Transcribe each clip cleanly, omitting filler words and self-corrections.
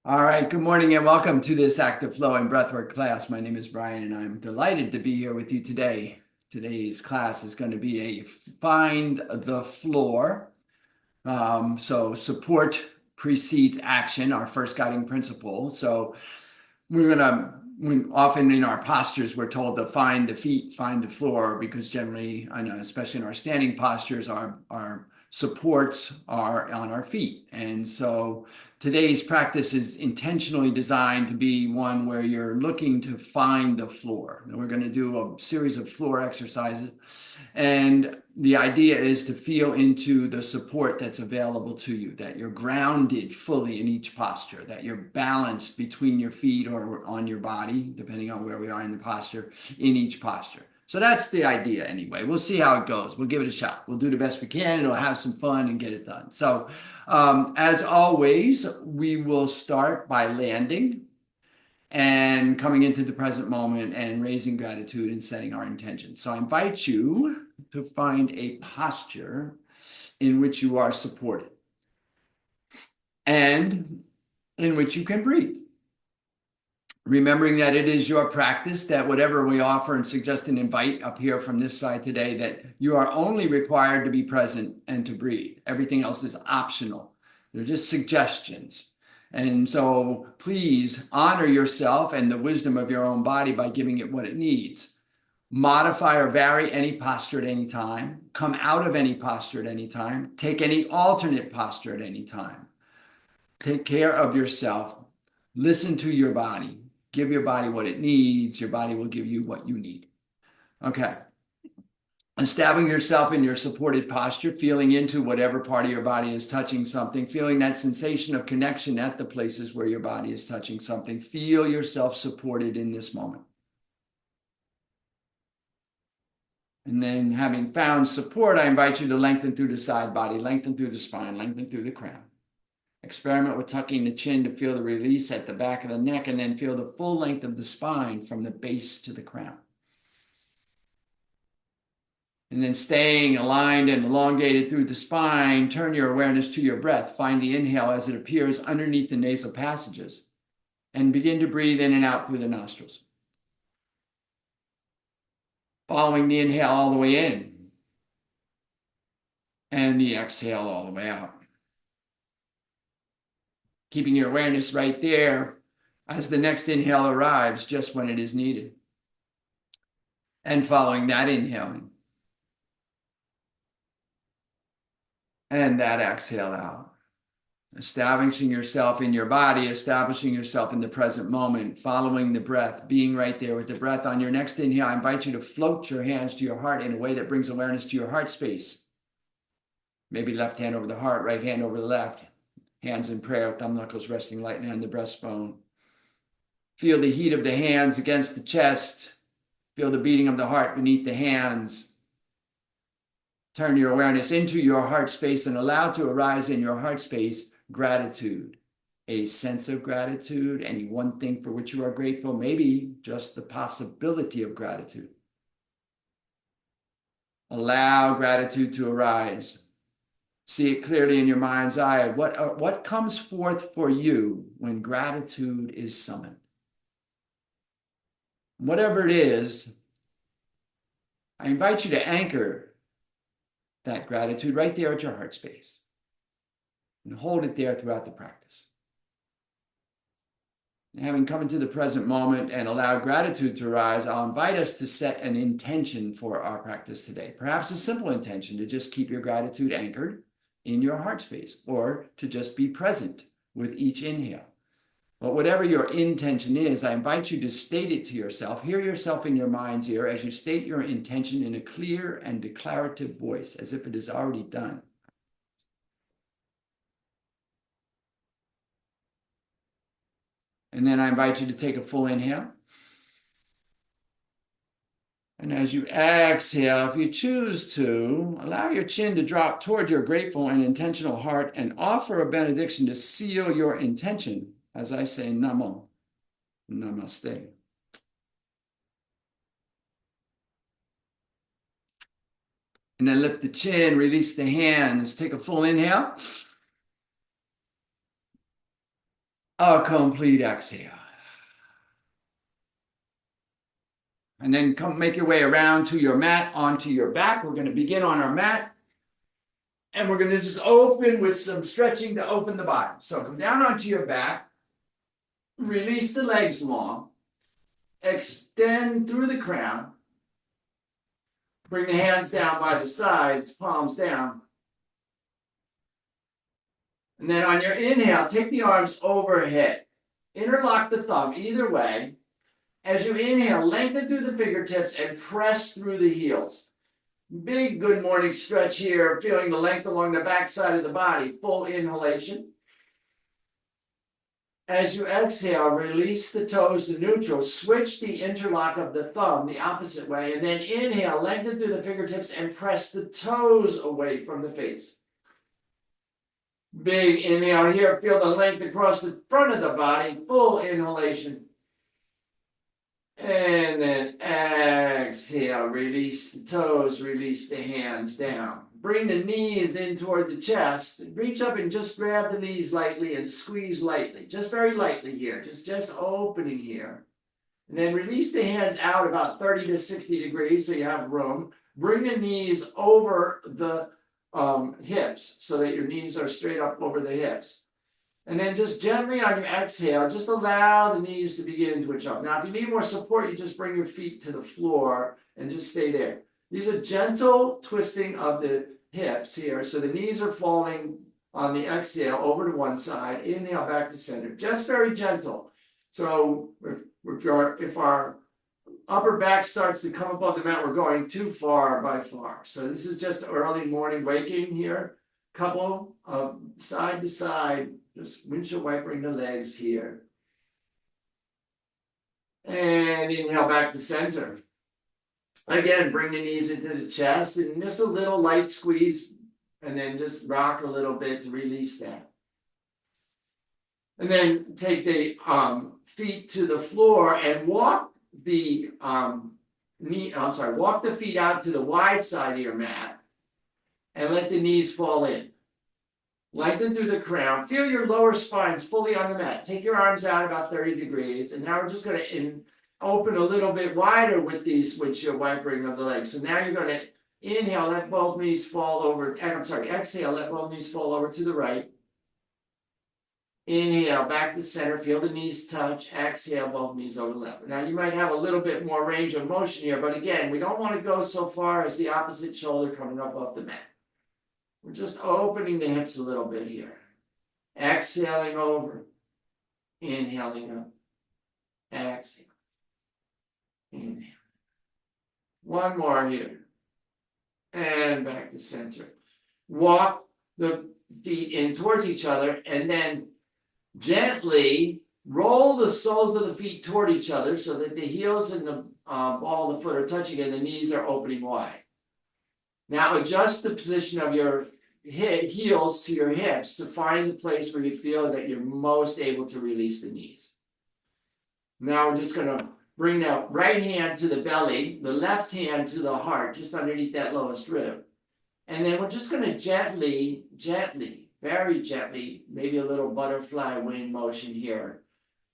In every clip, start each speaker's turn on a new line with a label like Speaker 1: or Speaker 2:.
Speaker 1: All right, good morning and welcome to this Active Flow and Breathwork class. My name is Brian and I'm delighted to be here with you today. Today's class is going to be a find the floor. So support precedes action, our first guiding principle. So often in our postures, we're told to find the feet, find the floor, because generally, I know, especially in our standing postures, our supports are on our feet. And so today's practice is intentionally designed to be one where you're looking to find the floor. And we're going to do a series of floor exercises. And the idea is to feel into the support that's available to you, that you're grounded fully in each posture, that you're balanced between your feet or on your body, depending on where we are in the posture, in each posture. So that's the idea anyway. We'll see how it goes. We'll give it a shot. We'll do the best we can and we'll have some fun and get it done. So as always, we will start by landing and coming into the present moment and raising gratitude and setting our intention. So I invite you to find a posture in which you are supported and in which you can breathe. Remembering that it is your practice, that whatever we offer and suggest and invite up here from this side today, that you are only required to be present and to breathe. Everything else is optional. They're just suggestions. And so please honor yourself and the wisdom of your own body by giving it what it needs. Modify or vary any posture at any time. Come out of any posture at any time. Take any alternate posture at any time. Take care of yourself. Listen to your body. Give your body what it needs. Your body will give you what you need. Okay. Establishing yourself in your supported posture, feeling into whatever part of your body is touching something, feeling that sensation of connection at the places where your body is touching something. Feel yourself supported in this moment. And then having found support, I invite you to lengthen through the side body, lengthen through the spine, lengthen through the crown. Experiment with tucking the chin to feel the release at the back of the neck, and then feel the full length of the spine from the base to the crown. And then staying aligned and elongated through the spine, turn your awareness to your breath. Find the inhale as it appears underneath the nasal passages, and begin to breathe in and out through the nostrils. Following the inhale all the way in, and the exhale all the way out. Keeping your awareness right there as the next inhale arrives, just when it is needed. And following that inhaling. And that exhale out. Establishing yourself in your body, establishing yourself in the present moment, following the breath, being right there with the breath. On your next inhale, I invite you to float your hands to your heart in a way that brings awareness to your heart space. Maybe left hand over the heart, right hand over the left. Hands in prayer, thumb knuckles resting lightly on the breastbone. Feel the heat of the hands against the chest. Feel the beating of the heart beneath the hands. Turn your awareness into your heart space and allow to arise in your heart space gratitude, a sense of gratitude, any one thing for which you are grateful, maybe just the possibility of gratitude. Allow gratitude to arise. See it clearly in your mind's eye. What comes forth for you when gratitude is summoned? Whatever it is, I invite you to anchor that gratitude right there at your heart space and hold it there throughout the practice. Having come into the present moment and allow gratitude to arise, I'll invite us to set an intention for our practice today. Perhaps a simple intention to just keep your gratitude anchored in your heart space, or to just be present with each inhale. But whatever your intention is, I invite you to state it to yourself. Hear yourself in your mind's ear as you state your intention in a clear and declarative voice, as if it is already done. And then I invite you to take a full inhale. And as you exhale, if you choose to, allow your chin to drop toward your grateful and intentional heart and offer a benediction to seal your intention as I say Namo, Namaste. And then lift the chin, release the hands, take a full inhale. A complete exhale. And then come make your way around to your mat, onto your back. We're going to begin on our mat. And we're going to just open with some stretching to open the body. So come down onto your back. Release the legs long. Extend through the crown. Bring the hands down by the sides, palms down. And then on your inhale, take the arms overhead. Interlock the thumb either way. As you inhale, lengthen through the fingertips and press through the heels. Big good morning stretch here, feeling the length along the back side of the body. Full inhalation. As you exhale, release the toes to neutral. Switch the interlock of the thumb the opposite way. And then inhale, lengthen through the fingertips and press the toes away from the face. Big inhale here. Feel the length across the front of the body. Full inhalation. And then exhale. Release the toes. Release the hands down. Bring the knees in toward the chest. Reach up and just grab the knees lightly and squeeze lightly. Just very lightly here. Just opening here. And then release the hands out about 30 to 60 degrees so you have room. Bring the knees over the hips so that your knees are straight up over the hips. And then just gently on your exhale, just allow the knees to begin to adjust. Now, if you need more support, you just bring your feet to the floor and just stay there. These are gentle twisting of the hips here. So the knees are falling on the exhale over to one side. Inhale back to center. Just very gentle. So if our upper back starts to come above the mat, we're going too far by far. So this is just early morning waking here. Couple of side to side, just windshield wipering the legs here. And inhale back to center. Again, bring the knees into the chest and just a little light squeeze and then just rock a little bit to release that. And then take the feet to the floor and walk the walk the feet out to the wide side of your mat and let the knees fall in. Lengthen through the crown. Feel your lower spine fully on the mat. Take your arms out about 30 degrees. And now we're just going to open a little bit wider with these windshield wipering of the legs. So now you're going to inhale, let both knees fall over. Exhale, let both knees fall over to the right. Inhale, back to center. Feel the knees touch. Exhale, both knees over left. Now you might have a little bit more range of motion here, but again, we don't want to go so far as the opposite shoulder coming up off the mat. We're just opening the hips a little bit here. Exhaling over. Inhaling up. Exhale. Inhale. One more here. And back to center. Walk the feet in towards each other and then gently roll the soles of the feet toward each other so that the heels and the ball of the foot are touching and the knees are opening wide. Now adjust the position of your heels to your hips to find the place where you feel that you're most able to release the knees. Now we're just going to bring that right hand to the belly, the left hand to the heart, just underneath that lowest rib. And then we're just going to gently, very gently, maybe a little butterfly wing motion here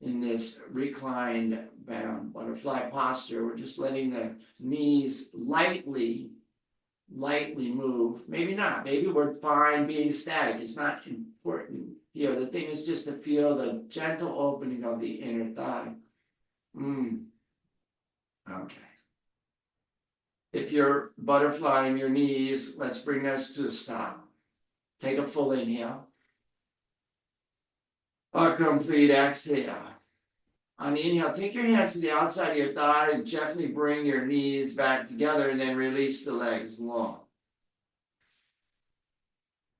Speaker 1: in this reclined bound butterfly posture. We're just letting the knees lightly move. Maybe not. Maybe we're fine being static. It's not important here. The thing is just to feel the gentle opening of the inner thigh. Okay. If you're butterflying your knees, let's bring us to a stop. Take a full inhale. A complete exhale. On the inhale, take your hands to the outside of your thigh and gently bring your knees back together and then release the legs long.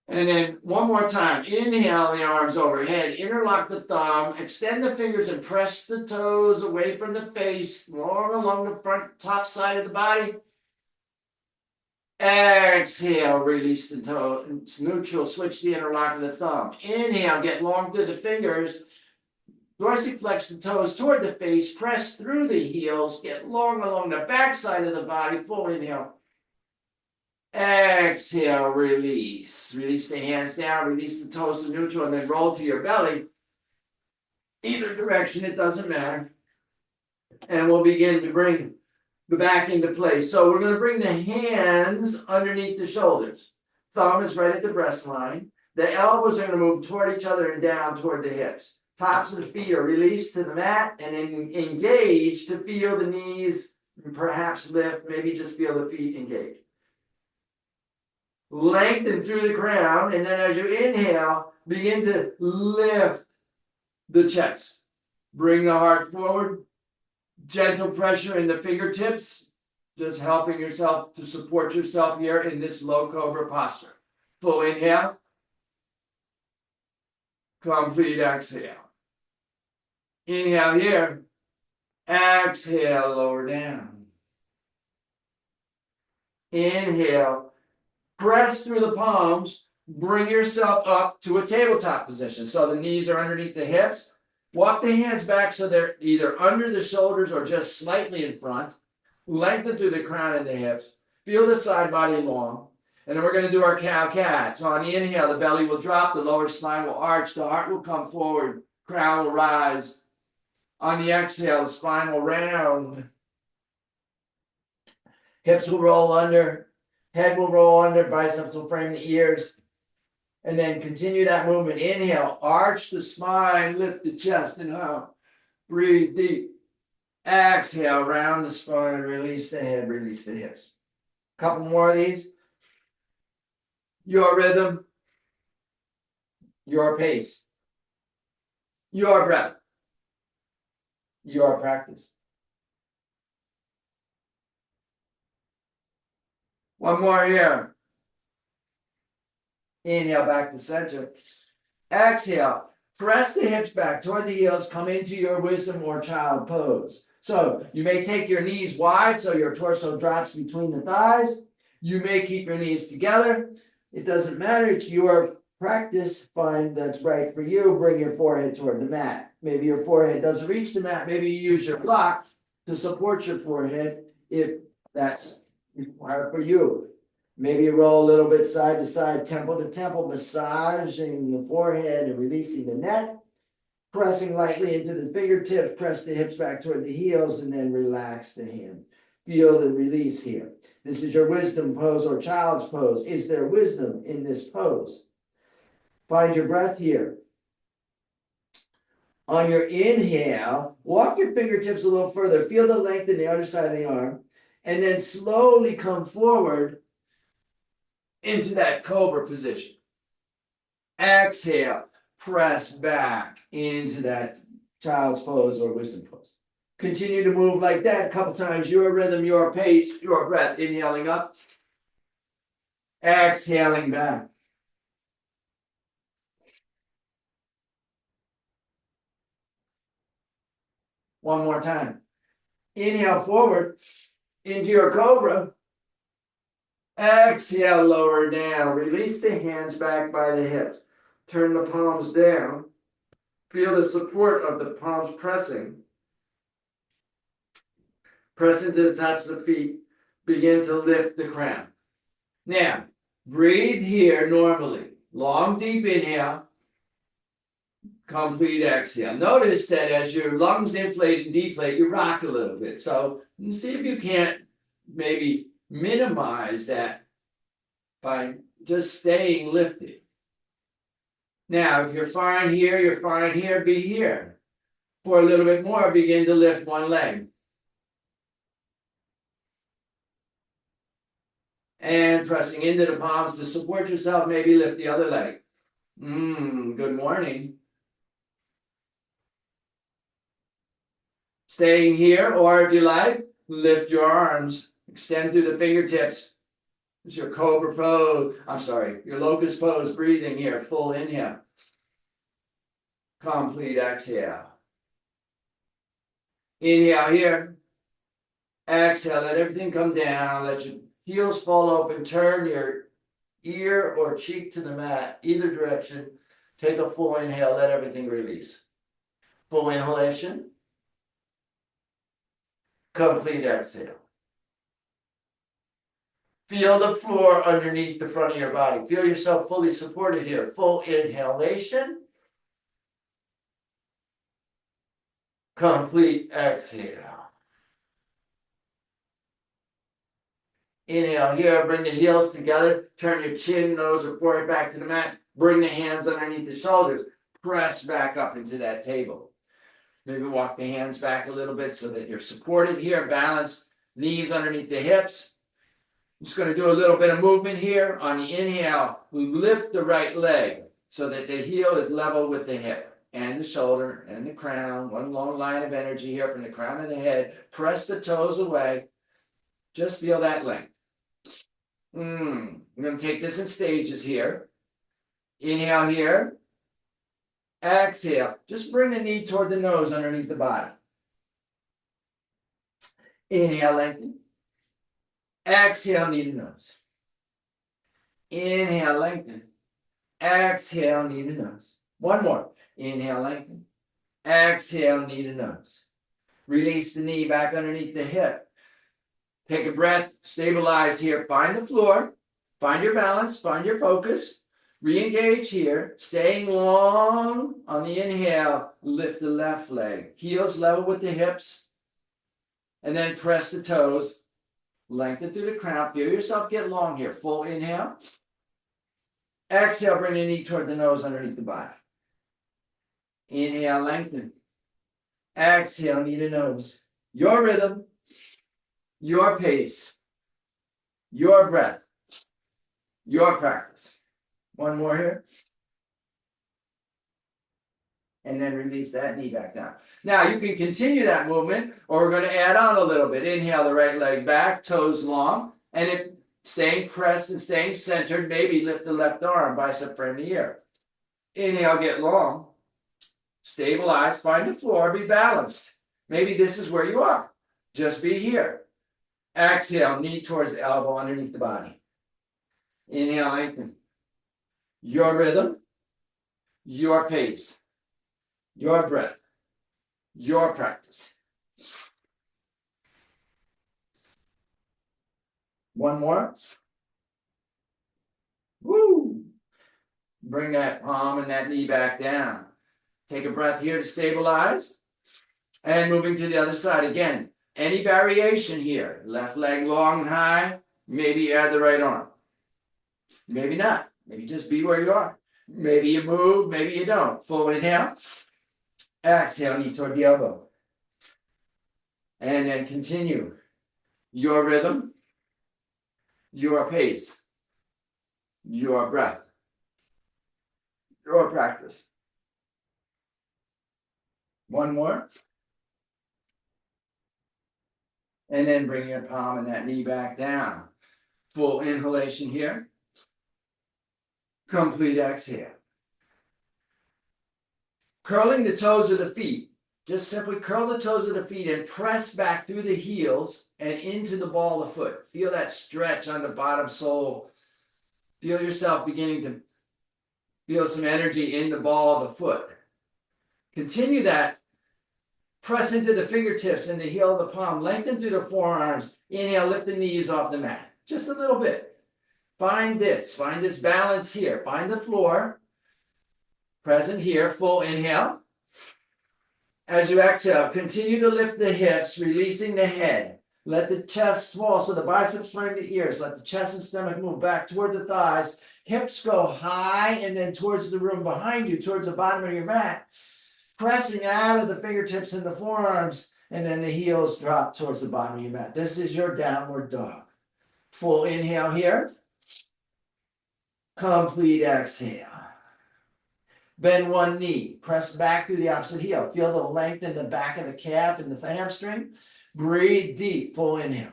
Speaker 1: And then one more time, inhale the arms overhead, interlock the thumb, extend the fingers and press the toes away from the face, long along the front top side of the body. Exhale, release the toes, neutral, switch the interlock of the thumb. Inhale, get long through the fingers. Dorsiflex the toes toward the face, press through the heels, get long along the back side of the body, full inhale. Exhale, release. Release the hands down, release the toes to neutral, and then roll to your belly. Either direction, it doesn't matter. And we'll begin to bring the back into place. So we're going to bring the hands underneath the shoulders. Thumb is right at the breast line. The elbows are going to move toward each other and down toward the hips. Tops of the feet are released to the mat and engage to feel the knees perhaps lift, maybe just feel the feet engage. Lengthen through the crown, and then as you inhale, begin to lift the chest. Bring the heart forward. Gentle pressure in the fingertips, just helping yourself to support yourself here in this low cobra posture. Full inhale. Complete exhale. Inhale here. Exhale, lower down. Inhale. Press through the palms. Bring yourself up to a tabletop position. So the knees are underneath the hips. Walk the hands back so they're either under the shoulders or just slightly in front. Lengthen through the crown and the hips. Feel the side body long. And then we're going to do our cow-cat. So on the inhale, the belly will drop, the lower spine will arch, the heart will come forward, crown will rise. On the exhale, the spine will round. Hips will roll under, head will roll under, biceps will frame the ears. And then continue that movement. Inhale, arch the spine, lift the chest, and out. Breathe deep. Exhale, round the spine, release the head, release the hips. Couple more of these. Your rhythm, your pace, your breath, your practice. One more here. Inhale back to center. Exhale. Press the hips back toward the heels. Come into your wisdom or child pose. So you may take your knees wide so your torso drops between the thighs. You may keep your knees together. It doesn't matter. It's your practice. Find that's right for you. Bring your forehead toward the mat. Maybe your forehead doesn't reach the mat. Maybe you use your block to support your forehead if that's required for you. Maybe roll a little bit side to side, temple to temple, massaging the forehead and releasing the neck. Pressing lightly into the fingertips, press the hips back toward the heels, and then relax the hands. Feel the release here. This is your wisdom pose or child's pose. Is there wisdom in this pose? Find your breath here. On your inhale, walk your fingertips a little further. Feel the length in the other side of the arm, and then slowly come forward into that cobra position. Exhale, press back into that child's pose or wisdom pose. Continue to move like that a couple times. Your rhythm, your pace, your breath. Inhaling up, exhaling back. One more time. Inhale forward into your cobra. Exhale, lower down. Release the hands back by the hips. Turn the palms down. Feel the support of the palms pressing. Press into the tops of the feet. Begin to lift the crown. Now, breathe here normally. Long, deep inhale. Complete exhale. Notice that as your lungs inflate and deflate, you rock a little bit. So see if you can't maybe minimize that by just staying lifted. Now, if you're fine here, be here. For a little bit more, begin to lift one leg. And pressing into the palms to support yourself, maybe lift the other leg. Good morning. Staying here, or if you like, lift your arms, extend through the fingertips. It's your cobra pose. Your locust pose. Breathing here. Full inhale. Complete exhale. Inhale here. Exhale. Let everything come down. Let your heels fall open. Turn your ear or cheek to the mat, either direction. Take a full inhale. Let everything release. Full inhalation. Complete exhale. Feel the floor underneath the front of your body. Feel yourself fully supported here. Full inhalation. Complete exhale. Inhale here, bring the heels together, turn your chin, nose, or forehead back to the mat, bring the hands underneath the shoulders, press back up into that table. Maybe walk the hands back a little bit so that you're supported here, balanced, knees underneath the hips. I'm just going to do a little bit of movement here. On the inhale, we lift the right leg so that the heel is level with the hip and the shoulder and the crown. One long line of energy here from the crown of the head. Press the toes away. Just feel that length. We're going to take this in stages here. Inhale here. Exhale. Just bring the knee toward the nose underneath the body. Inhale, lengthen. Exhale, knee to nose. Inhale, lengthen. Exhale, knee to nose. One more. Inhale, lengthen. Exhale, knee to nose. Release the knee back underneath the hip. Take a breath, stabilize here. Find the floor. Find your balance. Find your focus. Re-engage here. Staying long on the inhale. Lift the left leg. Heels level with the hips. And then press the toes. Lengthen through the crown. Feel yourself get long here. Full inhale. Exhale, bring the knee toward the nose underneath the body. Inhale, lengthen. Exhale, knee to nose. Your rhythm, your pace, your breath, your practice. One more here. And then release that knee back down. Now you can continue that movement, or we're going to add on a little bit. Inhale the right leg back, toes long, and if staying pressed and staying centered, maybe lift the left arm, bicep frame the ear. Inhale, get long. Stabilize, find the floor, be balanced. Maybe this is where you are. Just be here. Exhale, knee towards the elbow underneath the body. Inhale, lengthen. Your rhythm, your pace, your breath, your practice. One more. Woo! Bring that palm and that knee back down. Take a breath here to stabilize. And moving to the other side again. Any variation here. Left leg long and high. Maybe add the right arm. Maybe not. Maybe just be where you are. Maybe you move, maybe you don't. Full inhale. Exhale, knee toward the elbow. And then continue. Your rhythm, your pace, your breath, your practice. One more. And then bring your palm and that knee back down. Full inhalation here. Complete exhale. Curling the toes of the feet. Just simply curl the toes of the feet and press back through the heels and into the ball of the foot. Feel that stretch on the bottom sole. Feel yourself beginning to feel some energy in the ball of the foot. Continue that. Press into the fingertips and the heel of the palm. Lengthen through the forearms. Inhale, lift the knees off the mat. Just a little bit. Find this balance here. Find the floor. Present here, full inhale. As you exhale, continue to lift the hips, releasing the head. Let the chest swell, so the biceps frame the ears. Let the chest and stomach move back toward the thighs. Hips go high and then towards the room behind you, towards the bottom of your mat. Pressing out of the fingertips and the forearms, and then the heels drop towards the bottom of your mat. This is your downward dog. Full inhale here. Complete exhale. Bend one knee. Press back through the opposite heel. Feel the length in the back of the calf and the hamstring. Breathe deep. Full inhale.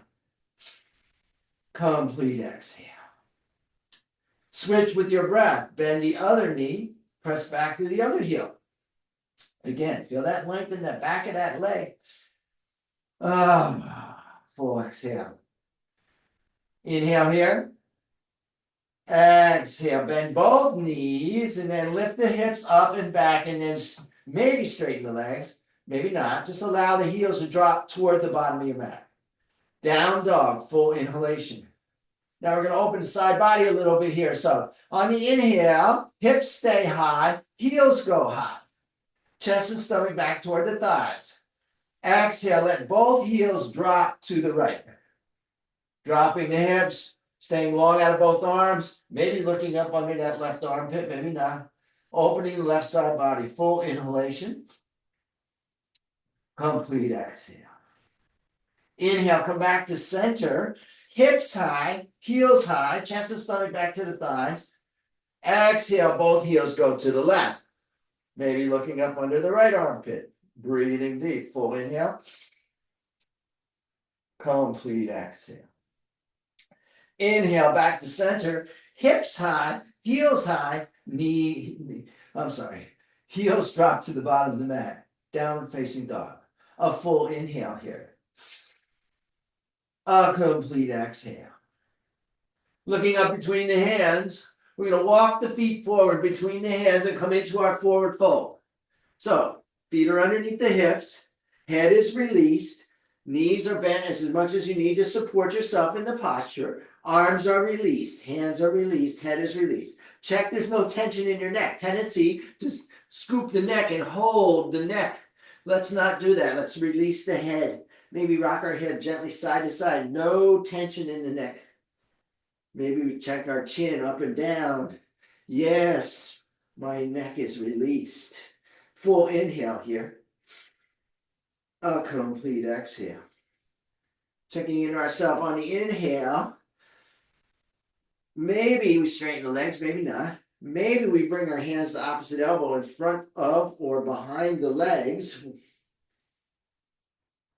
Speaker 1: Complete exhale. Switch with your breath. Bend the other knee. Press back through the other heel. Again, feel that length in the back of that leg. Full exhale. Inhale here. Exhale. Bend both knees and then lift the hips up and back and then maybe straighten the legs. Maybe not. Just allow the heels to drop toward the bottom of your mat. Down dog. Full inhalation. Now we're going to open the side body a little bit here. So on the inhale, hips stay high, heels go high. Chest and stomach back toward the thighs.
Speaker 2: Exhale, let both heels drop to the right. Dropping the hips, staying long out of both arms, maybe looking up under that left armpit, maybe not. Opening the left side body, full inhalation. Complete exhale. Inhale, come back to center. Hips high, heels high, chest and stomach back to the thighs. Exhale, both heels go to the left. Maybe looking up under the right armpit. Breathing deep. Full inhale. Complete exhale. Inhale, back to center. Hips high, heels high, heels drop to the bottom of the mat. Downward facing dog. A full inhale here. A complete exhale. Looking up between the hands, we're going to walk the feet forward between the hands and come into our forward fold. So, feet are underneath the hips, head is released, knees are bent as much as you need to support yourself in the posture, arms are released, hands are released, head is released. Check there's no tension in your neck. Tendency to scoop the neck and hold the neck. Let's not do that. Let's release the head. Maybe rock our head gently side to side. No tension in the neck. Maybe we check our chin up and down. Yes, my neck is released. Full inhale here. A complete exhale. Checking in ourselves on the inhale. Maybe we straighten the legs, maybe not. Maybe we bring our hands to opposite elbow in front of or behind the legs.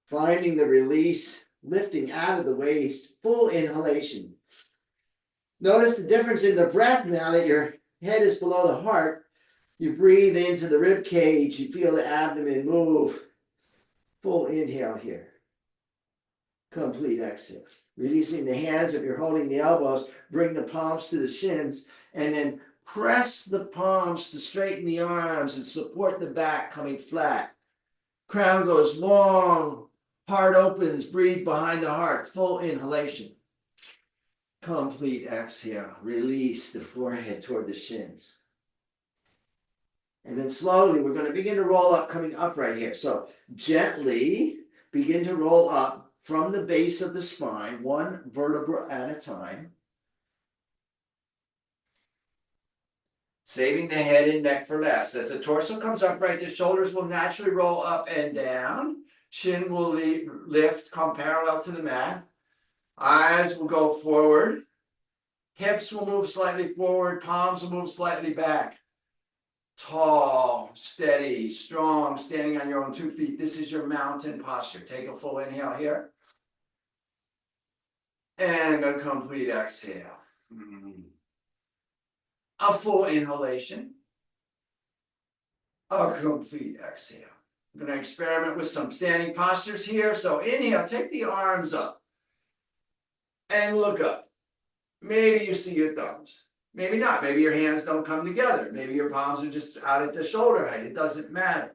Speaker 2: Finding the release, lifting out of the waist, full inhalation. Notice the difference in the breath now that your head is below the heart. You breathe into the rib cage, you feel the abdomen move. Full inhale here. Complete exhale. Releasing the hands, if you're holding the elbows, bring the palms to the shins, and then press the palms to straighten the arms and support the back coming flat. Crown goes long, heart opens, breathe behind the heart, full inhalation. Complete exhale. Release the forehead toward the shins. And then slowly, we're going to begin to roll up, coming up right here. So gently begin to roll up from the base of the spine, one vertebra at a time. Saving the head and neck for last. As the torso comes upright, the shoulders will naturally roll up and down. Chin will lift, come parallel to the mat. Eyes will go forward. Hips will move slightly forward. Palms will move slightly back. Tall, steady, strong, standing on your own 2 feet. This is your mountain posture. Take a full inhale here. And a complete exhale. A full inhalation. A complete exhale. I'm going to experiment with some standing postures here. So inhale, take the arms up. And look up. Maybe you see your thumbs. Maybe not. Maybe your hands don't come together. Maybe your palms are just out at the shoulder height. It doesn't matter.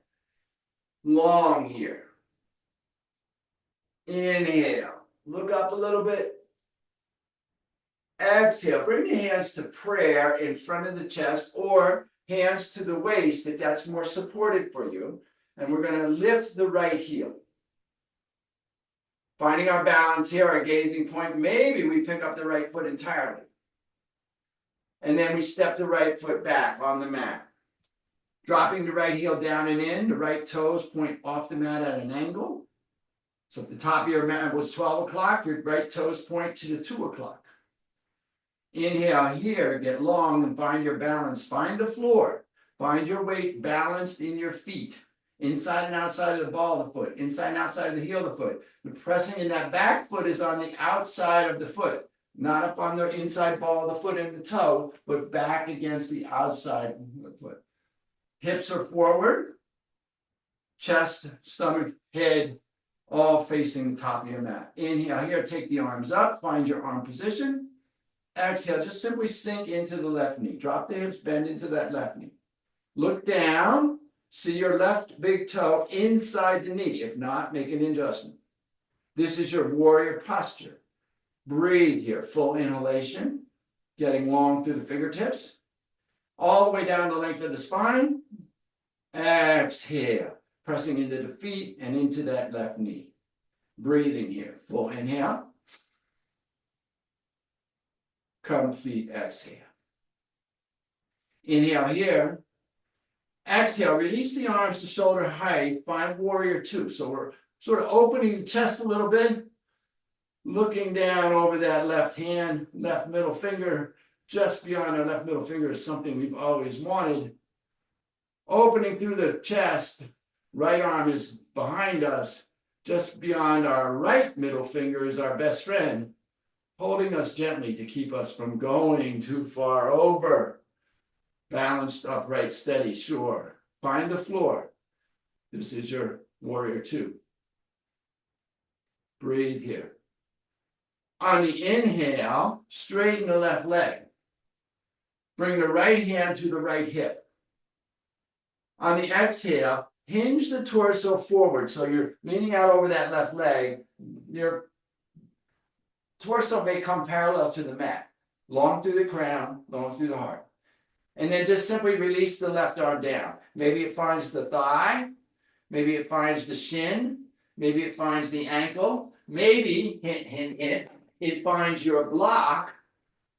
Speaker 2: Long here. Inhale. Look up a little bit. Exhale. Bring your hands to prayer in front of the chest or hands to the waist if that's more supported for you. And we're going to lift the right heel. Finding our balance here, our gazing point. Maybe we pick up the right foot entirely. And then we step the right foot back on the mat. Dropping the right heel down and in. The right toes point off the mat at an angle. So if the top of your mat was 12 o'clock, your right toes point to the 2 o'clock. Inhale here, get long and find your balance. Find the floor. Find your weight balanced in your feet. Inside and outside of the ball of the foot. Inside and outside of the heel of the foot. The pressing in that back foot is on the outside of the foot. Not up on the inside ball of the foot and the toe, but back against the outside of the foot. Hips are forward. Chest, stomach, head, all facing the top of your mat. Inhale here, take the arms up. Find your arm position. Exhale, just simply sink into the left knee. Drop the hips, bend into that left knee. Look down. See your left big toe inside the knee. If not, make an adjustment. This is your warrior posture. Breathe here. Full inhalation. Getting long through the fingertips. All the way down the length of the spine. Exhale. pressing into the feet and into that left knee. Breathing here, full inhale. Complete exhale. Inhale here. Exhale, release the arms to shoulder height, find warrior two. So we're sort of opening the chest a little bit, looking down over that left hand, left middle finger. Just beyond our left middle finger is something we've always wanted. Opening through the chest, right arm is behind us. Just beyond our right middle finger is our best friend, holding us gently to keep us from going too far over. Balanced, upright, steady, sure. Find the floor. This is your warrior two. Breathe here. On the inhale, straighten the left leg. Bring the right hand to the right hip. On the exhale, hinge the torso forward. So you're leaning out over that left leg. Your torso may come parallel to the mat. Long through the crown, long through the heart. And then just simply release the left arm down. Maybe it finds the thigh. Maybe it finds the shin. Maybe it finds the ankle. Maybe, hint, hint, hint, it finds your block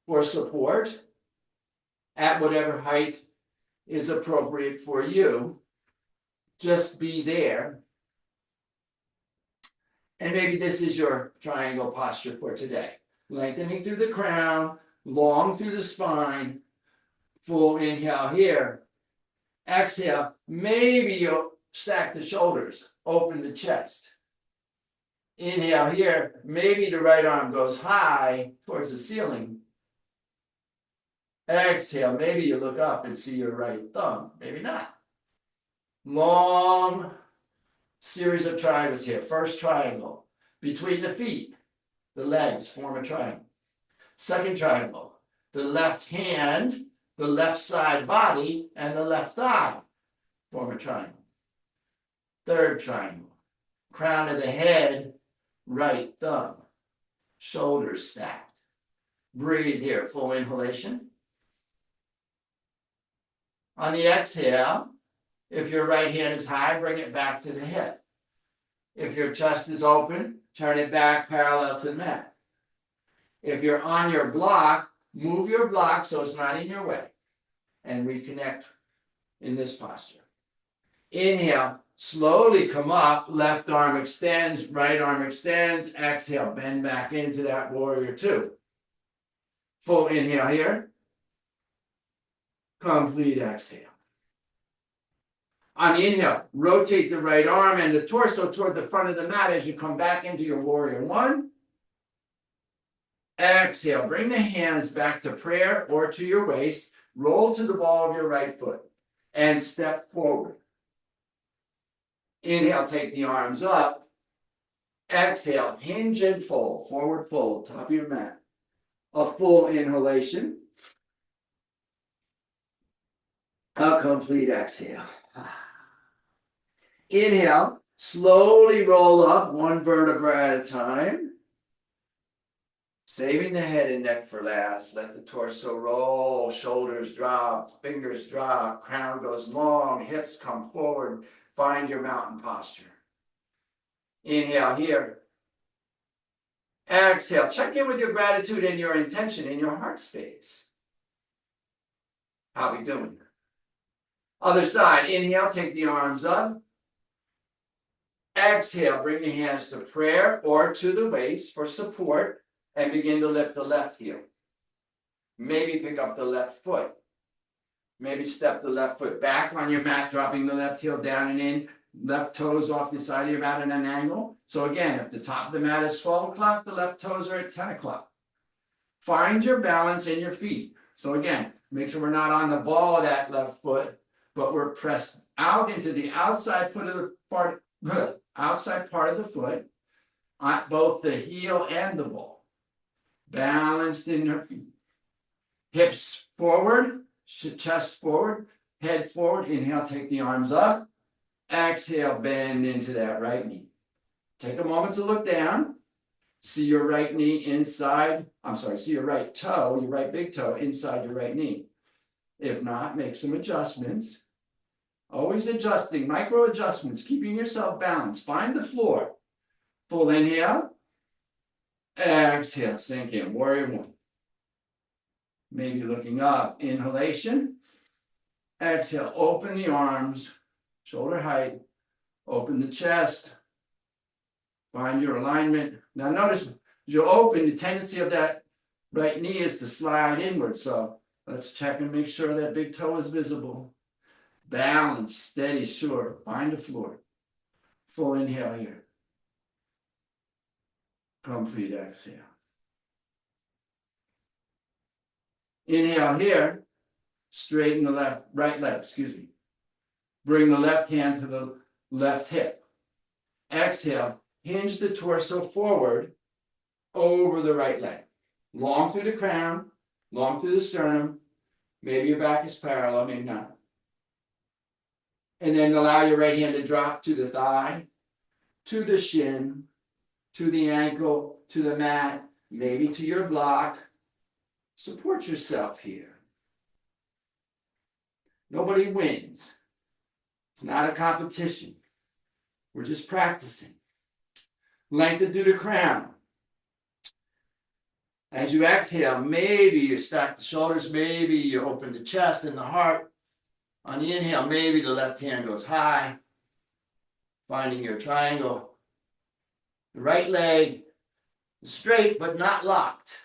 Speaker 2: for support at whatever height is appropriate for you. Just be there. And maybe this is your triangle posture for today. Lengthening through the crown, long through the spine. Full inhale here. Exhale. Maybe you'll stack the shoulders, open the chest. Inhale here. Maybe the right arm goes high towards the ceiling. Exhale. Maybe you look up and see your right thumb. Maybe not. Long series of triangles here. First triangle. Between the feet, the legs form a triangle. Second triangle. The left hand, the left side body, and the left thigh form a triangle. Third triangle. Crown of the head, right thumb. Shoulders stacked. Breathe here. Full inhalation. On the exhale, if your right hand is high, bring it back to the hip. If your chest is open, turn it back parallel to the mat. If you're on your block, move your block so it's not in your way. And reconnect in this posture. Inhale, slowly come up, left arm extends, right arm extends. Exhale, bend back into that warrior two. Full inhale here. Complete exhale. On the inhale, rotate the right arm and the torso toward the front of the mat as you come back into your warrior one. Exhale, bring the hands back to prayer or to your waist. Roll to the ball of your right foot and step forward. Inhale, take the arms up. Exhale, hinge and fold, forward fold, top of your mat. A full inhalation. A complete exhale. Inhale, slowly roll up one vertebra at a time. Saving the head and neck for last. Let the torso roll, shoulders drop, fingers drop, crown goes long, hips come forward. Find your mountain posture. Inhale here. Exhale. Check in with your gratitude and your intention in your heart space. How we doing? Other side. Inhale, take the arms up. Exhale, bring the hands to prayer or to the waist for support and begin to lift the left heel. Maybe pick up the left foot. Maybe step the left foot back on your mat, dropping the left heel down and in. Left toes off the side of your mat at an angle. So again, if the top of the mat is 12 o'clock, the left toes are at 10 o'clock. Find your balance in your feet. So again, make sure we're not on the ball of that left foot, but we're pressed out into the outside part of the foot, on both the heel and the ball. Balanced in your feet. Hips forward, chest forward, head forward. Inhale, take the arms up. Exhale, bend into that right knee. Take a moment to look down. See your right knee inside. See your right toe, your right big toe inside your right knee. If not, make some adjustments. Always adjusting, micro adjustments, keeping yourself balanced. Find the floor. Full inhale. Exhale, sink in, warrior one. Maybe looking up, inhalation. Exhale, open the arms, shoulder height, open the chest. Find your alignment. Now notice, as you open, the tendency of that right knee is to slide inward. So let's check and make sure that big toe is visible. Balance, steady, sure. Find the floor. Full inhale here. Complete exhale. Inhale here. Straighten the right leg, excuse me. Bring the left hand to the left hip. Exhale. Hinge the torso forward over the right leg. Long through the crown, long through the sternum. Maybe your back is parallel, maybe not. And then allow your right hand to drop to the thigh, to the shin, to the ankle, to the mat, maybe to your block. Support yourself here. Nobody wins. It's not a competition. We're just practicing. Lengthen through the crown. As you exhale, maybe you stack the shoulders, maybe you open the chest and the heart. On the inhale, maybe the left hand goes high, finding your triangle. The right leg is straight but not locked.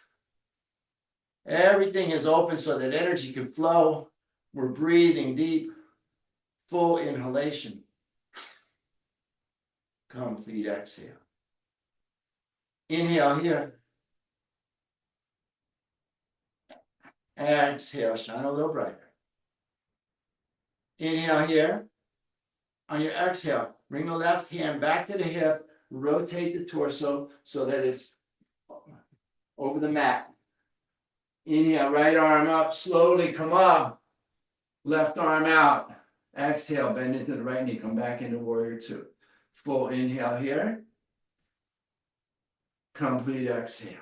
Speaker 2: Everything is open so that energy can flow. We're breathing deep, full inhalation. Complete exhale. Inhale here. Exhale, shine a little brighter. Inhale here. On your exhale, bring the left hand back to the hip, rotate the torso so that it's over the mat. Inhale, right arm up, slowly come up. Left arm out. Exhale, bend into the right knee, come back into warrior two. Full inhale here. Complete exhale.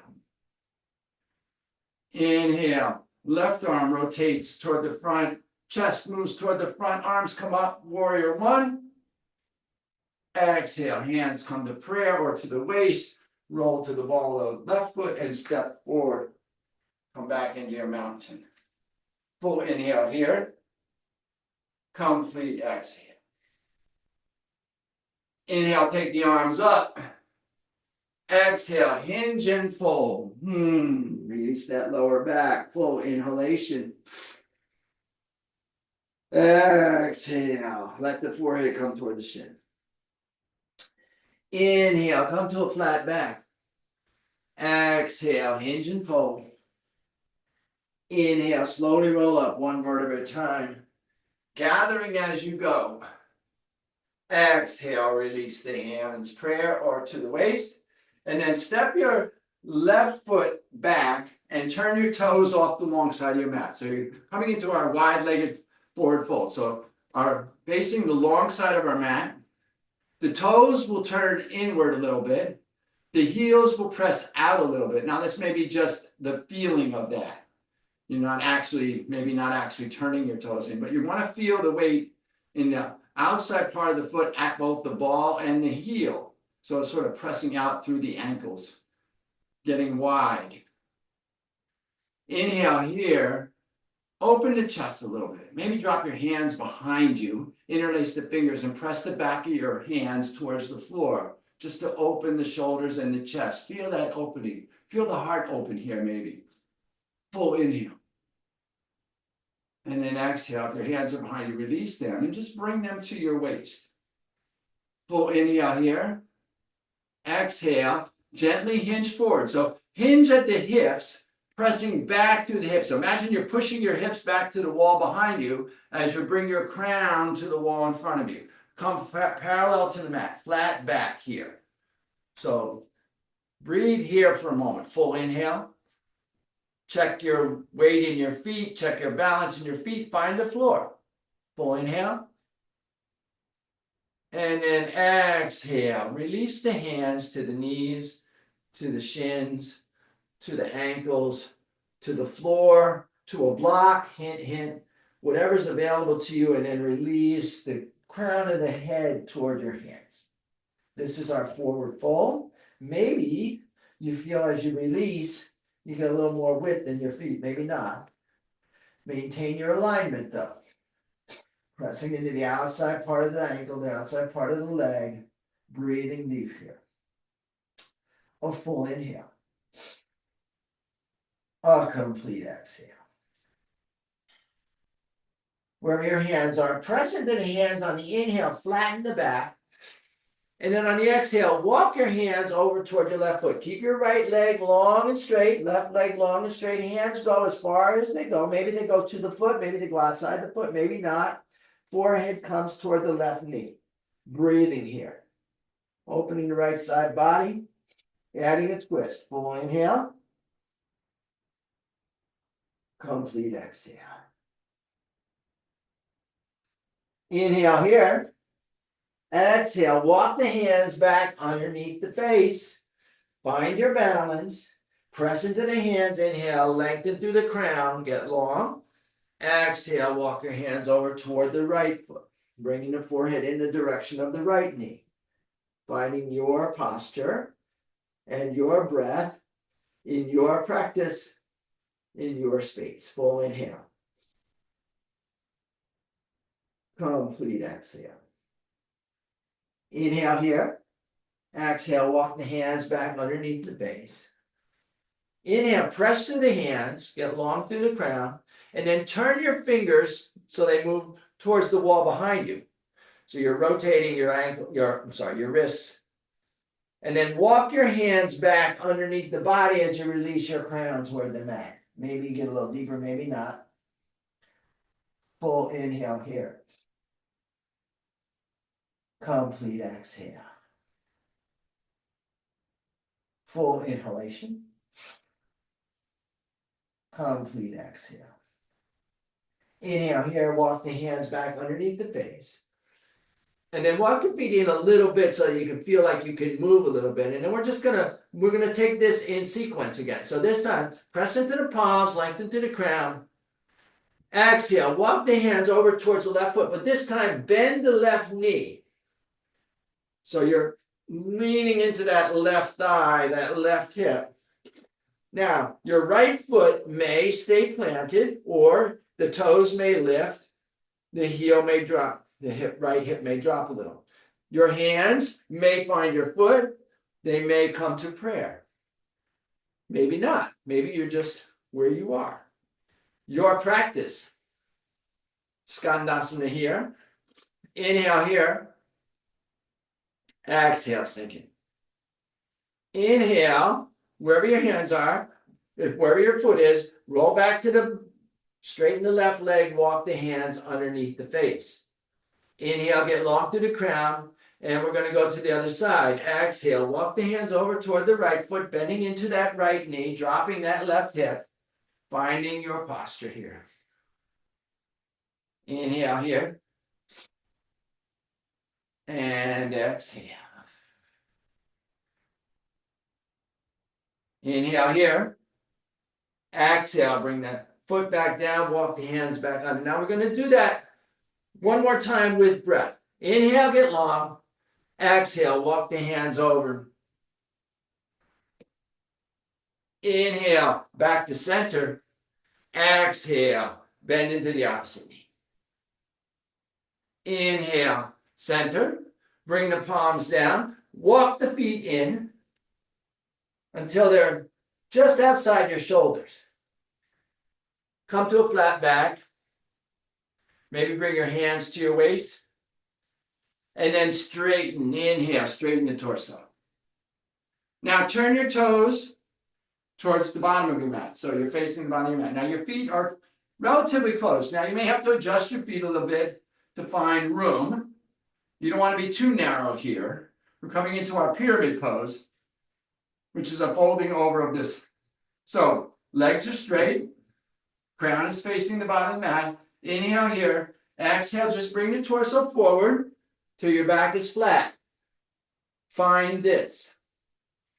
Speaker 2: Inhale, left arm rotates toward the front. Chest moves toward the front, arms come up, warrior one. Exhale, hands come to prayer or to the waist, roll to the ball of the left foot and step forward. Come back into your mountain. Full inhale here. Complete exhale. Inhale, take the arms up. Exhale, hinge and fold. Release that lower back, full inhalation. Exhale, let the forehead come toward the shin. Inhale, come to a flat back. Exhale, hinge and fold. Inhale, slowly roll up one vertebra at a time. Gathering as you go. Exhale, release the hands, prayer or to the waist. And then step your left foot back and turn your toes off the long side of your mat. So you're coming into our wide-legged forward fold. So are facing the long side of our mat. The toes will turn inward a little bit. The heels will press out a little bit. Now this may be just the feeling of that. You're not actually, maybe not actually turning your toes in, but you want to feel the weight in the outside part of the foot at both the ball and the heel. So it's sort of pressing out through the ankles, getting wide. Inhale here, open the chest a little bit. Maybe drop your hands behind you, interlace the fingers and press the back of your hands towards the floor, just to open the shoulders and the chest. Feel that opening. Feel the heart open here maybe. Full inhale. And then exhale, if your hands are behind you, release them and just bring them to your waist. Full inhale here. Exhale, gently hinge forward. So hinge at the hips, pressing back through the hips. So imagine you're pushing your hips back to the wall behind you as you bring your crown to the wall in front of you. Come parallel to the mat, flat back here. So breathe here for a moment. Full inhale. Check your weight in your feet. Check your balance in your feet. Find the floor. Full inhale. And then exhale. Release the hands to the knees, to the shins, to the ankles, to the floor, to a block. Hint, hint. whatever's available to you, and then release the crown of the head toward your hands. This is our forward fold. Maybe you feel as you release, you get a little more width in your feet, maybe not. Maintain your alignment though. Pressing into the outside part of the ankle, the outside part of the leg, breathing deep here. A full inhale. A complete exhale. Wherever your hands are, press into the hands on the inhale, flatten the back. And then on the exhale, walk your hands over toward your left foot. Keep your right leg long and straight, left leg long and straight. Hands go as far as they go. Maybe they go to the foot, maybe they go outside the foot, maybe not. Forehead comes toward the left knee. Breathing here. Opening the right side body, adding a twist. Full inhale. Complete exhale. Inhale here. Exhale, walk the hands back underneath the face. Find your balance. Press into the hands. Inhale, lengthen through the crown. Get long. Exhale, walk your hands over toward the right foot. Bringing the forehead in the direction of the right knee. Finding your posture and your breath in your practice, in your space. Full inhale. Complete exhale. Inhale here. Exhale, walk the hands back underneath the base. Inhale, press through the hands, get long through the crown, and then turn your fingers so they move towards the wall behind you. So you're rotating your ankle, your wrists. And then walk your hands back underneath the body as you release your crown toward the mat. Maybe get a little deeper, maybe not. Full inhale here. Complete exhale. Full inhalation. Complete exhale. Inhale here, walk the hands back underneath the face. And then walk your feet in a little bit so that you can feel like you can move a little bit. And then we're gonna take this in sequence again. So this time, press into the palms, lengthen to the crown. Exhale, walk the hands over towards the left foot, but this time bend the left knee. So you're leaning into that left thigh, that left hip. Now, your right foot may stay planted, or the toes may lift, the heel may drop, the right hip may drop a little. Your hands may find your foot, they may come to prayer. Maybe not. Maybe you're just where you are. Your practice. Skandasana here. Inhale here. Exhale, sinking. Inhale, wherever your hands are, wherever your foot is, roll back to straighten the left leg, walk the hands underneath the face. Inhale, get long through the crown, and we're going to go to the other side. Exhale, walk the hands over toward the right foot, bending into that right knee, dropping that left hip, finding your posture here. Inhale here. And exhale. Inhale here. Exhale, bring that foot back down, walk the hands back up. Now we're going to do that one more time with breath. Inhale, get long. Exhale, walk the hands over. Inhale, back to center. Exhale, bend into the opposite knee. Inhale, center. Bring the palms down. Walk the feet in until they're just outside your shoulders. Come to a flat back. Maybe bring your hands to your waist. And then straighten. Inhale, straighten the torso. Now turn your toes towards the bottom of your mat. So you're facing the bottom of your mat. Now your feet are relatively close. Now you may have to adjust your feet a little bit to find room. You don't want to be too narrow here. We're coming into our pyramid pose, which is a folding over of this. So legs are straight. Crown is facing the bottom mat. Inhale here. Exhale, just bring the torso forward till your back is flat. Find this.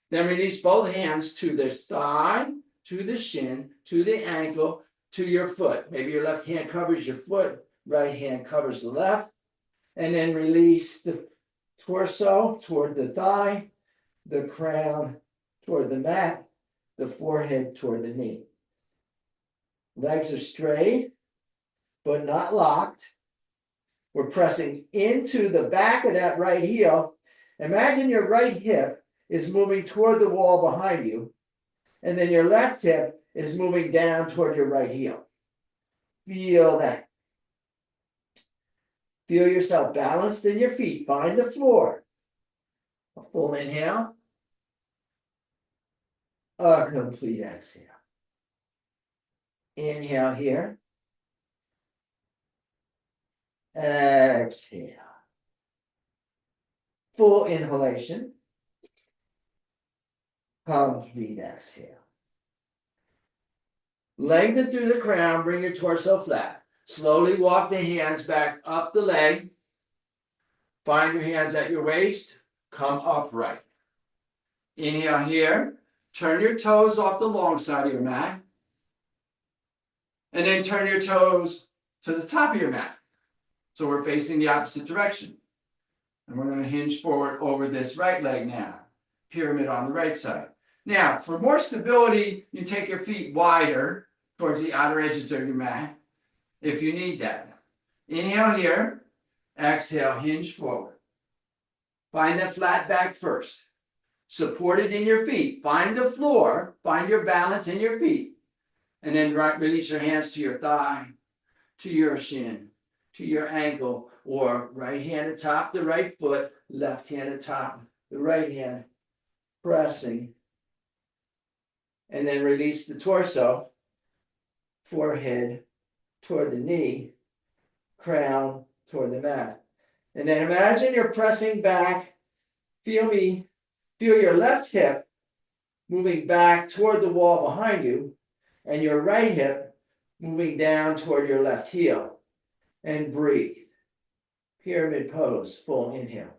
Speaker 2: Then release both hands to the thigh, to the shin, to the ankle. to your foot. Maybe your left hand covers your foot, right hand covers the left. And then release the torso toward the thigh, the crown toward the mat, the forehead toward the knee. Legs are straight, but not locked. We're pressing into the back of that right heel. Imagine your right hip is moving toward the wall behind you, and then your left hip is moving down toward your right heel. Feel that. Feel yourself balanced in your feet. Find the floor. A full inhale. A complete exhale. Inhale here. Exhale. Full inhalation. Complete exhale. Lengthen through the crown, bring your torso flat. Slowly walk the hands back up the leg. Find your hands at your waist. Come upright. Inhale here. Turn your toes off the long side of your mat. And then turn your toes to the top of your mat. So we're facing the opposite direction. And we're going to hinge forward over this right leg now. Pyramid on the right side. Now, for more stability, you take your feet wider towards the outer edges of your mat if you need that. Inhale here. Exhale, hinge forward. Find that flat back first. Support it in your feet. Find the floor. Find your balance in your feet. And then release your hands to your thigh, to your shin, to your ankle, or right hand atop the right foot, left hand atop the right hand, pressing. And then release the torso, forehead toward the knee, crown toward the mat. And then imagine you're pressing back. Feel me. Feel your left hip moving back toward the wall behind you, and your right hip moving down toward your left heel. And breathe. Pyramid pose, full inhale.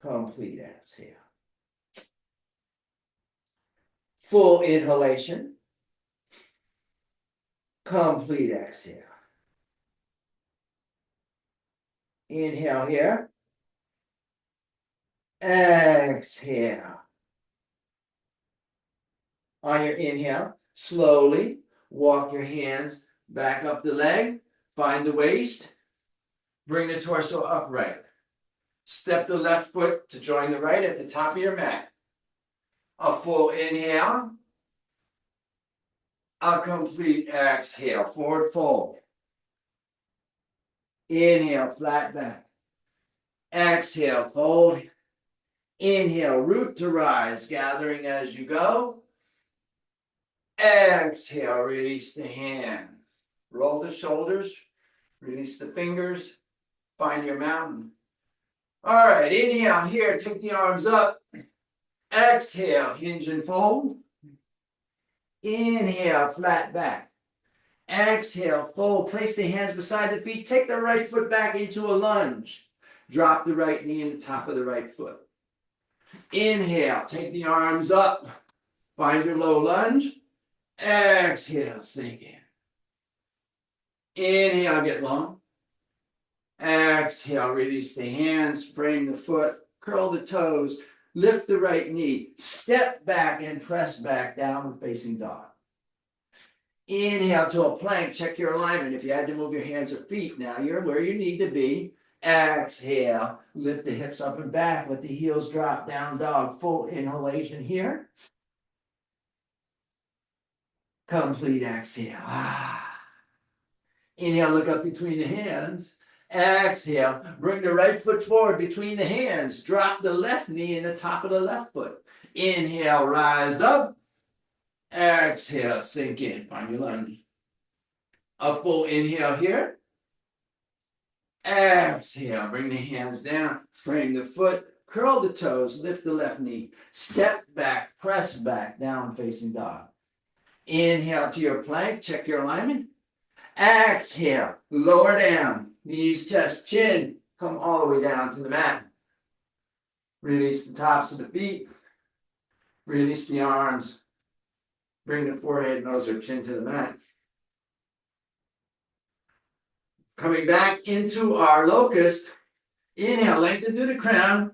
Speaker 2: Complete exhale. Full inhalation. Complete exhale. Inhale here. Exhale. On your inhale, slowly walk your hands back up the leg. Find the waist. Bring the torso upright. Step the left foot to join the right at the top of your mat. A full inhale. A complete exhale. Forward fold. Inhale, flat back. Exhale, fold. Inhale, root to rise, gathering as you go. Exhale, release the hands. Roll the shoulders. Release the fingers. Find your mountain. All right, inhale here. Take the arms up. Exhale, hinge and fold. Inhale, flat back. Exhale, fold. Place the hands beside the feet. Take the right foot back into a lunge. Drop the right knee in the top of the right foot. Inhale, take the arms up. Find your low lunge. Exhale, sink in. Inhale, get long. Exhale, release the hands, frame the foot, curl the toes, lift the right knee, step back and press back, downward facing dog. Inhale to a plank, check your alignment. If you had to move your hands or feet, now you're where you need to be. Exhale, lift the hips up and back, let the heels drop, down dog, full inhalation here. Complete exhale. Inhale, look up between the hands. Exhale, bring the right foot forward between the hands. Drop the left knee in the top of the left foot. Inhale, rise up. Exhale, sink in. Find your lunge. A full inhale here. Exhale, bring the hands down. Frame the foot. Curl the toes. Lift the left knee. Step back. Press back. Down facing dog. Inhale to your plank. Check your alignment. Exhale. Lower down. Knees, chest, chin. Come all the way down to the mat. Release the tops of the feet. Release the arms. Bring the forehead, nose, or chin to the mat. Coming back into our locust. Inhale, lengthen through the crown.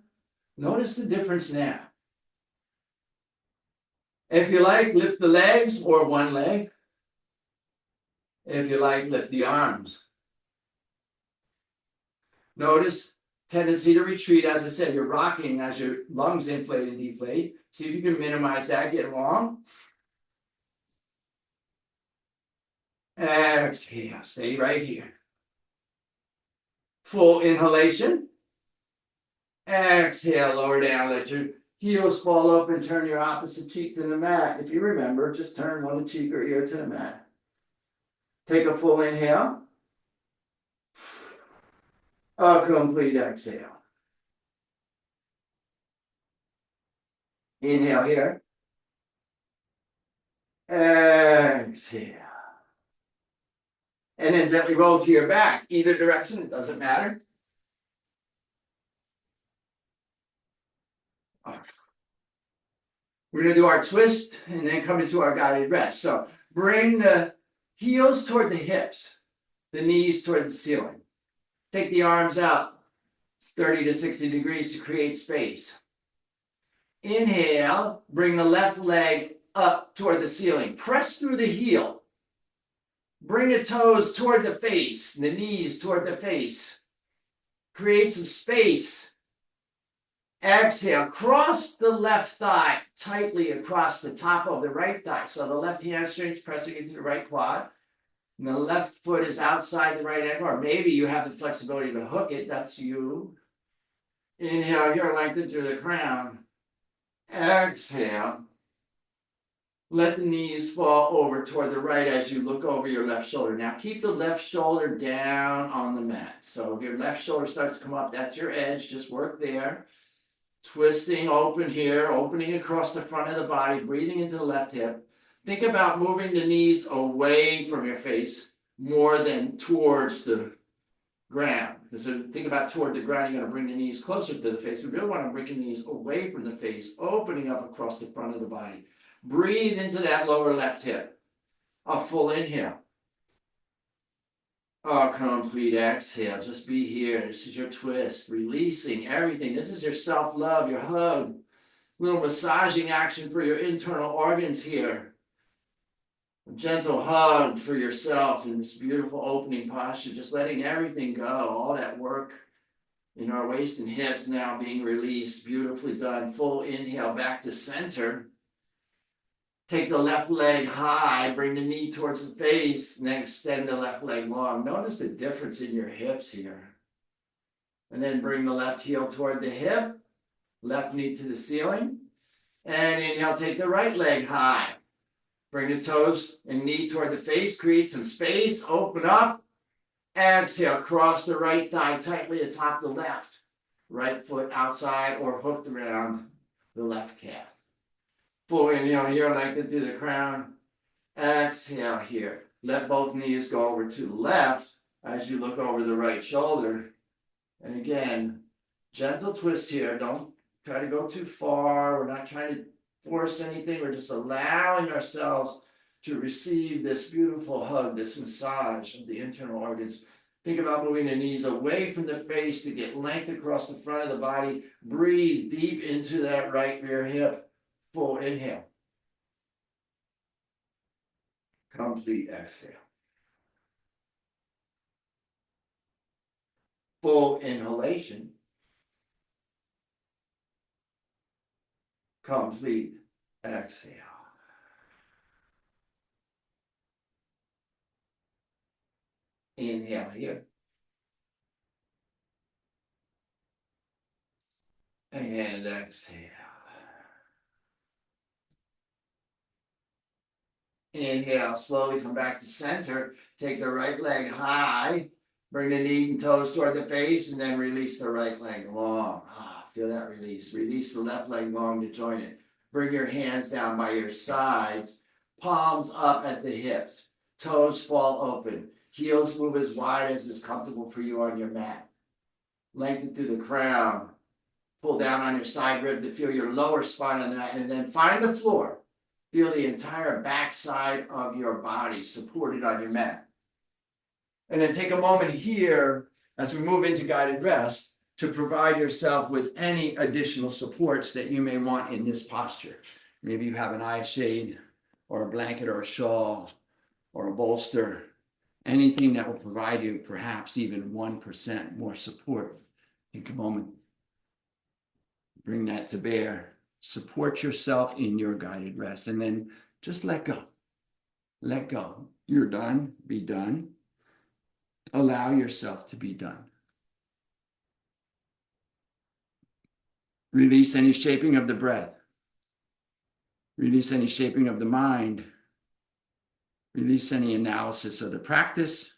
Speaker 2: Notice the difference now. If you like, lift the legs or one leg. If you like, lift the arms. Notice tendency to retreat. As I said, you're rocking as your lungs inflate and deflate. See if you can minimize that, get long. Exhale, stay right here. Full inhalation. Exhale, lower down, let your heels fall up and turn your opposite cheek to the mat. If you remember, just turn one cheek or ear to the mat. Take a full inhale. A complete exhale. Inhale here. Exhale. And then gently roll to your back. Either direction, it doesn't matter. We're going to do our twist and then come into our guided rest. So bring the heels toward the hips, the knees toward the ceiling. Take the arms out 30 to 60 degrees to create space. Inhale, bring the left leg up toward the ceiling. Press through the heel. Bring the toes toward the face, the knees toward the face. Create some space. Exhale, cross the left thigh tightly across the top of the right thigh. So the left hamstring is pressing into the right quad. And the left foot is outside the right ankle, or maybe you have the flexibility to hook it. That's you. Inhale here, lengthen through the crown. Exhale. Let the knees fall over toward the right as you look over your left shoulder. Now keep the left shoulder down on the mat. So if your left shoulder starts to come up, that's your edge. Just work there. Twisting open here, opening across the front of the body, breathing into the left hip. Think about moving the knees away from your face more than towards the ground. Because think about toward the ground, you're going to bring the knees closer to the face. We really want to bring the knees away from the face, opening up across the front of the body. Breathe into that lower left hip. A full inhale. A complete exhale. Just be here. This is your twist. Releasing everything. This is your self-love, your hug. Little massaging action for your internal organs here. A gentle hug for yourself in this beautiful opening posture. Just letting everything go. All that work in our waist and hips now being released. Beautifully done. Full inhale back to center. Take the left leg high, bring the knee towards the face, and then extend the left leg long. Notice the difference in your hips here. And then bring the left heel toward the hip, left knee to the ceiling. And inhale, take the right leg high. Bring the toes and knee toward the face, create some space, open up. Exhale, cross the right thigh tightly atop the left. Right foot outside or hooked around the left calf. Full inhale here, lengthen through the crown. Exhale here. Let both knees go over to the left as you look over the right shoulder. And again, gentle twist here. Don't try to go too far. We're not trying to force anything. We're just allowing ourselves to receive this beautiful hug, this massage of the internal organs. Think about moving the knees away from the face to get length across the front of the body. Breathe deep into that right rear hip. Full inhale. Complete exhale. Full inhalation. Complete exhale. Inhale here. And exhale. Inhale, slowly come back to center. Take the right leg high. Bring the knee and toes toward the face and then release the right leg long. Feel that release. Release the left leg long to join it. Bring your hands down by your sides. Palms up at the hips. Toes fall open. Heels move as wide as is comfortable for you on your mat. Lengthen through the crown. Pull down on your side rib to feel your lower spine on the mat. And then find the floor. Feel the entire backside of your body supported on your mat. And then take a moment here as we move into guided rest to provide yourself with any additional supports that you may want in this posture. Maybe you have an eye shade or a blanket or a shawl or a bolster, anything that will provide you perhaps even 1% more support. Take a moment, bring that to bear, support yourself in your guided rest, and then just let go. Let go. You're done, be done. Allow yourself to be done. Release any shaping of the breath. Release any shaping of the mind. Release any analysis of the practice.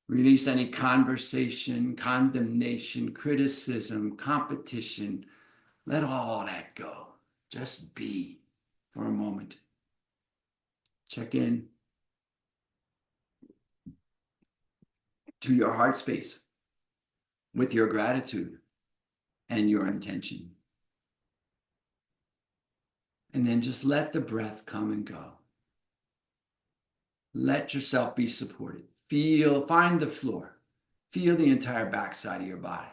Speaker 2: Release any conversation, condemnation, criticism, competition. Let all that go. Just be for a moment. Check in to your heart space with your gratitude and your intention. And then just let the breath come and go. Let yourself be supported. Find the floor. Feel the entire backside of your body.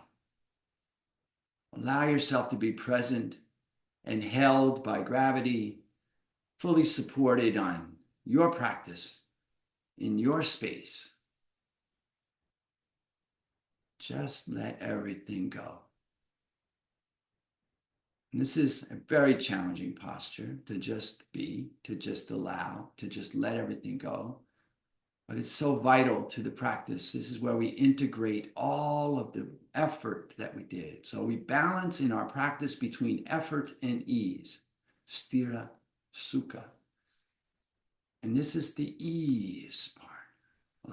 Speaker 2: Allow yourself to be present and held by gravity, fully supported on your practice, in your space. Just let everything go. And this is a very challenging posture to just be, to just allow, to just let everything go. But it's so vital to the practice. This is where we integrate all of the effort that we did. So we balance in our practice between effort and ease. Sthira, sukha. And this is the ease part.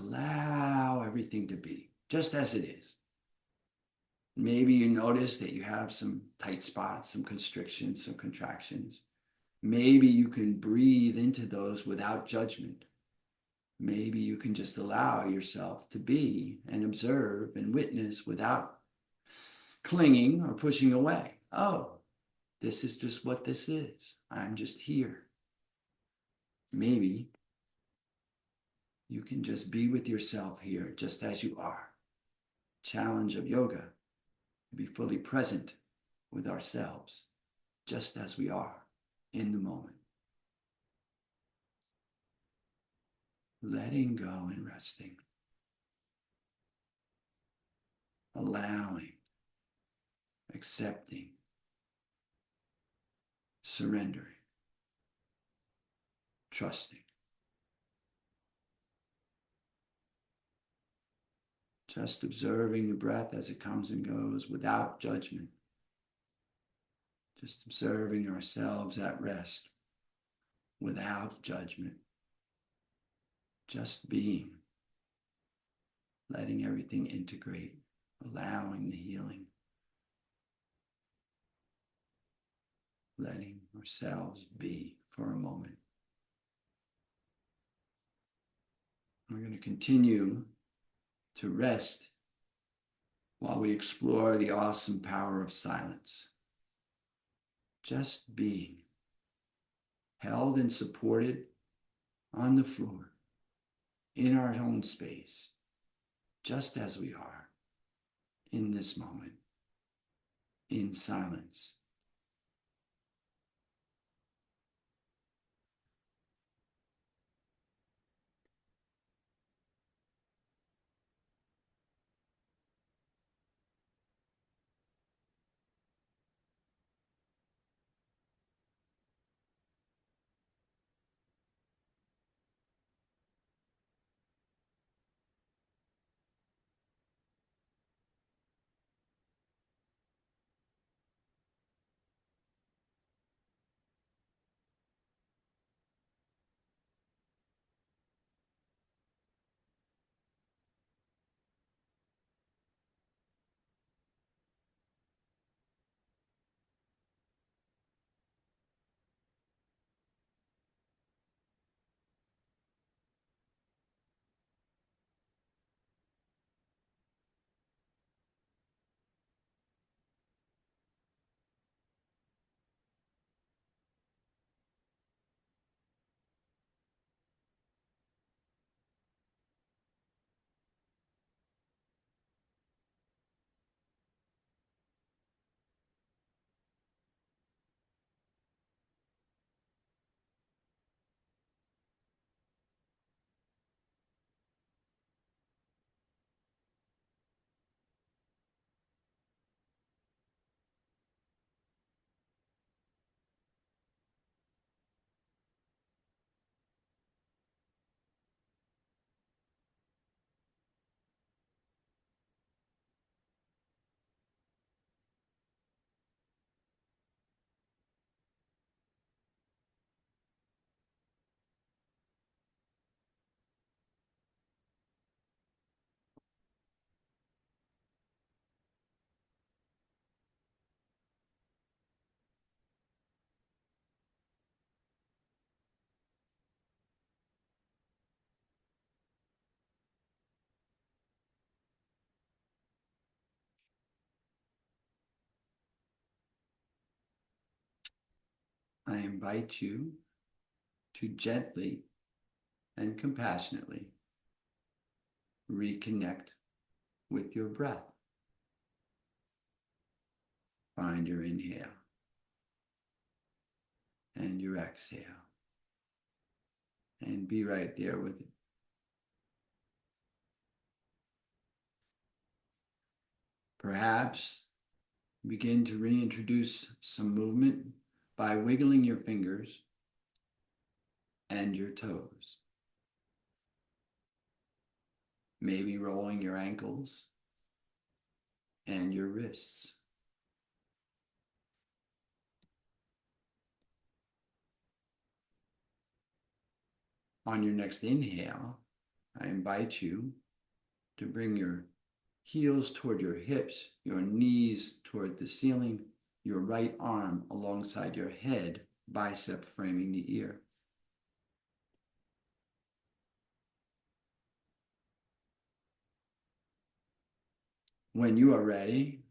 Speaker 2: Allow everything to be just as it is. Maybe you notice that you have some tight spots, some constrictions, some contractions. Maybe you can breathe into those without judgment. Maybe you can just allow yourself to be and observe and witness without clinging or pushing away. Oh, this is just what this is. I'm just here. Maybe you can just be with yourself here just as you are. Challenge of yoga, to be fully present with ourselves just as we are in the moment. Letting go and resting. Allowing, accepting, surrendering, trusting. Just observing the breath as it comes and goes without judgment. Just observing ourselves at rest without judgment. Just being. Letting everything integrate. Allowing the healing. Letting ourselves be for a moment. We're going to continue to rest while we explore the awesome power of silence. Just being, held and supported on the floor, in our own space, just as we are, in this moment, in silence.
Speaker 1: I invite you to gently and compassionately reconnect with your breath. Find your inhale and your exhale, and be right there with it. Perhaps begin to reintroduce some movement by wiggling your fingers and your toes. Maybe rolling your ankles and your wrists. On your next inhale, I invite you to bring your heels toward your hips, your knees toward the ceiling, your right arm alongside your head, bicep framing the ear. When you are ready,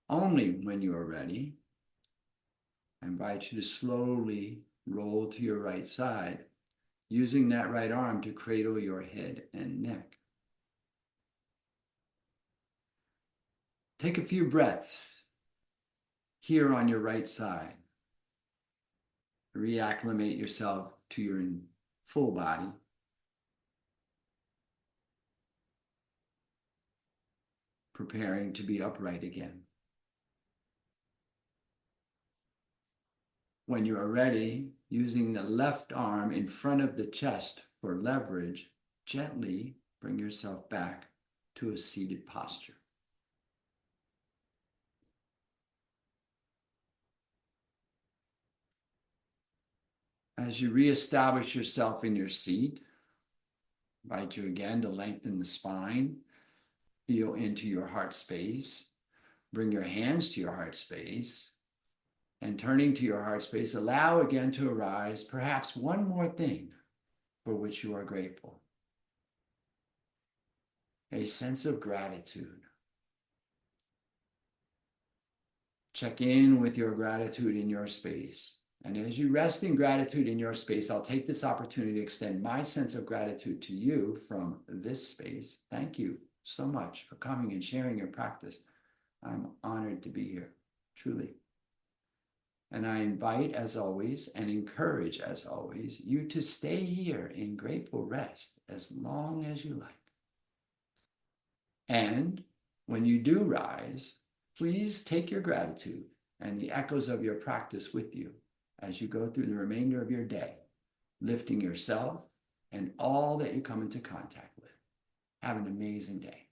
Speaker 1: only when you are ready, I invite you to slowly roll to your right side, using that right arm to cradle your head and neck. Take a few breaths here on your right side. Reacclimate yourself to your full body. Preparing to be upright again. When you are ready, using the left arm in front of the chest for leverage, gently bring yourself back to a seated posture. As you reestablish yourself in your seat, I invite you again to lengthen the spine, feel into your heart space, bring your hands to your heart space, and turning to your heart space, allow again to arise perhaps one more thing for which you are grateful. A sense of gratitude. Check in with your gratitude in your space. And as you rest in gratitude in your space, I'll take this opportunity to extend my sense of gratitude to you from this space. Thank you so much for coming and sharing your practice. I'm honored to be here, truly. And I invite, as always, and encourage, as always, you to stay here in grateful rest as long as you like. And when you do rise, please take your gratitude and the echoes of your practice with you as you go through the remainder of your day, lifting yourself and all that you come into contact with. Have an amazing day.